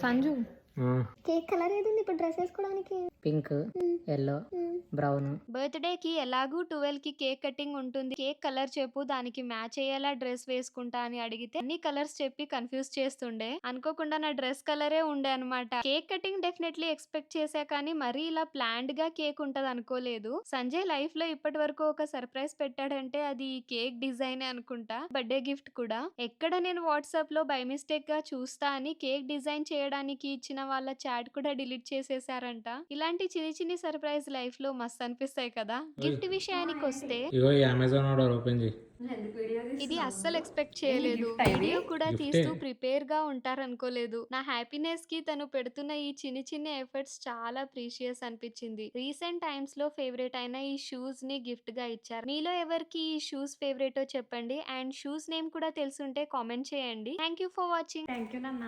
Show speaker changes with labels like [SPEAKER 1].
[SPEAKER 1] Sanju
[SPEAKER 2] cake colour ఏది ఉంది ఇప్పుడు డ్రెస్ వేసుకోవడానికి?
[SPEAKER 1] Pink, yellow, brown.
[SPEAKER 3] బర్త్డే కి ఎలాగూ 12 కి కేక్ కటింగ్ ఉంటుంది. కేక్ కలర్ చెప్పు, దానికి మ్యాచ్ అయ్యేలా డ్రెస్ వేసుకుంటా అని అడిగితే అన్ని కలర్స్ చెప్పి కన్ఫ్యూజ్ చేస్తుండే. అనుకోకుండా నా డ్రెస్ కలరే ఉండే అనమాట. కేక్ కటింగ్ డెఫినెట్లీ ఎక్స్పెక్ట్ చేశా, కానీ మరీ ఇలా ప్లాన్డ్ గా కేక్ ఉంటది అనుకోలేదు. సంజయ్ లైఫ్ లో ఇప్పటి వరకు ఒక సర్ప్రైజ్ పెట్టాడంటే అది ఈ కేక్ డిజైన్ అనుకుంటా. బర్త్డే గిఫ్ట్ కూడా ఎక్కడ నేను వాట్సాప్ లో బై మిస్టేక్ గా చూస్తా అని కేక్ డిజైన్ చేయడానికి ఇచ్చిన వాళ్ళ చాట్ కూడా డిలీట్ చేసేసారంట. ఇలాంటి చిన్ని చిన్ని సర్ప్రైజ్ లైఫ్ లో మస్తు అనిపిస్తాయి కదా. గిఫ్ట్ విషయానికి వస్తే
[SPEAKER 4] ఇగో ఈ అమెజాన్ ఆర్డర్ ఓపెన్ చేయి.
[SPEAKER 3] ఇది అస్సలు ఎక్స్పెక్ట్ చేయలేదు. వీడియో కూడా తీస్తూ ప్రిపేర్ గా ఉంటారనుకోలేదు. నా హ్యాపీనెస్ కి తను పెడుతున్న ఈ చిన్ని చిన్ని ఎఫర్ట్స్ చాలా ప్రీషియస్ అనిపించింది. రీసెంట్ టైమ్స్ లో ఫేవరెట్ అయిన ఈ షూస్ ని గిఫ్ట్ గా ఇచ్చారు. మీలో ఎవరికి ఈ షూస్ ఫేవరెటో చెప్పండి. అండ్ షూస్ నేమ్ కూడా తెలుసుంటే కామెంట్ చేయండి. Thank you for watching.
[SPEAKER 1] Thank you నాన్న.